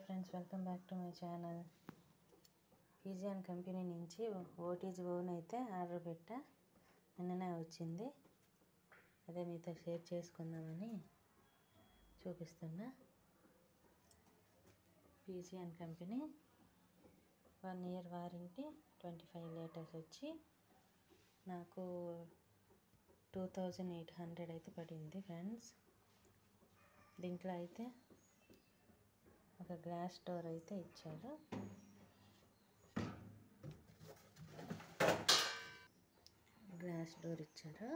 Friends, welcome back to my channel. Pigeon company నుంచి OTG oven అయితే order పెట్టా. నిన్ననే వచ్చింది. అదే మీతో షేర్ చేసుకుందామని చూపిస్తున్నా. Pigeon company 1 year warranty, 25 litres వచ్చి నాకు 2800 అయితే పడింది ఫ్రెండ్స్. దీంట్లో అయితే ఒక గ్లాస్ డోర్ అయితే ఇచ్చారు. గ్లాస్ డోర్ ఇచ్చారు.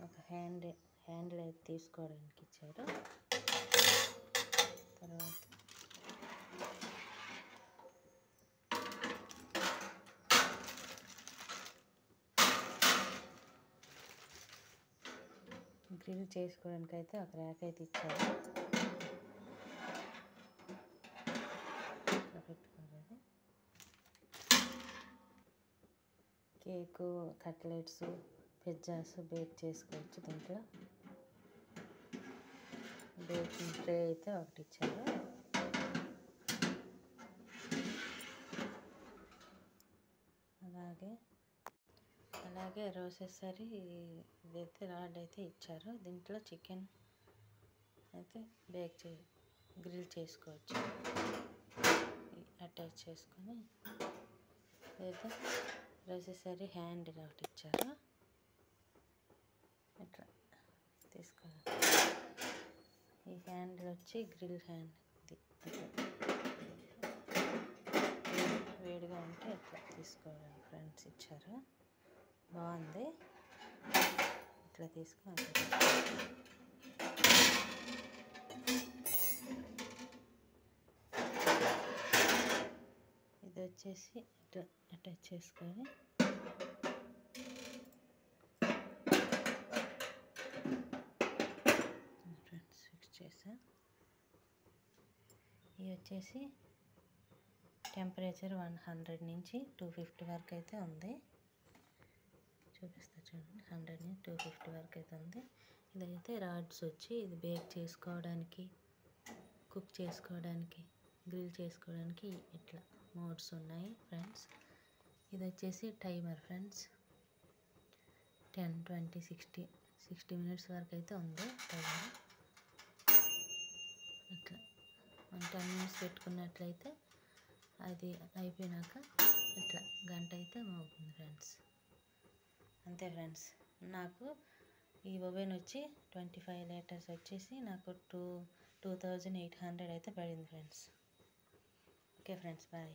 ఒక హ్యాండిల్ అయితే తీసుకోవడానికి ఇచ్చారు. తర్వాత గ్రిల్ చేసుకోవడానికి అయితే ఒక ర్యాక్ అయితే ఇచ్చారు. పెట్టుకోలేదు. కేకు, కట్లెట్స్, పిజ్జాస్ బేక్ చేసుకోవచ్చు. దీంట్లో బేకింగ్ ట్రే అయితే ఒకటి ఇచ్చారు. అలాగే రోసెసరీ ఇదైతే రాడ్ అయితే ఇచ్చారు. దీంట్లో చికెన్ అయితే గ్రిల్ చేసుకోవచ్చు. అటాచ్ చేసుకొని అయితే రోసెసరీ హ్యాండిల్ ఒకటి ఇచ్చారు. ఇట్లా తీసుకోవాలి. ఈ హ్యాండిల్ వచ్చి గ్రిల్ హ్యాండ్. వేడిగా ఉంటే ఇట్లా తీసుకోవాలి ఫ్రెండ్స్. ఇచ్చారు, బాగుంది. ఇట్లా తీసుకోవాలి. ఇది వచ్చేసి ఇట్లా అటాచ్ చేసుకొని ఫ్రెండ్స్ ఫిక్స్ చేసా. ఇది వచ్చేసి టెంపరేచర్ 100 నుంచి 250 వరకు అయితే ఉంది. చూపిస్తా చూడండి. 100 నుంచి 250 వరకు అయితే ఉంది. ఇదైతే రాడ్స్ వచ్చి ఇది బేక్ చేసుకోవడానికి, కుక్ చేసుకోవడానికి, గ్రిల్ చేసుకోవడానికి ఇట్లా మోడ్స్ ఉన్నాయి ఫ్రెండ్స్. ఇది వచ్చేసి టైమర్ ఫ్రెండ్స్. 10, 20, 60 మినిట్స్ వరకు అయితే ఉంది టైమర్. అట్లా 10 మినిట్స్ పెట్టుకున్నట్లయితే అది అయిపోయినాక ఇట్లా గంట అయితే మోగుతుంది ఫ్రెండ్స్. అంతే ఫ్రెండ్స్. నాకు ఈ ఓవెన్ వచ్చి 25 లీటర్స్ వచ్చేసి నాకు 2800 అయితే పడింది ఫ్రెండ్స్. Okay friends, bye.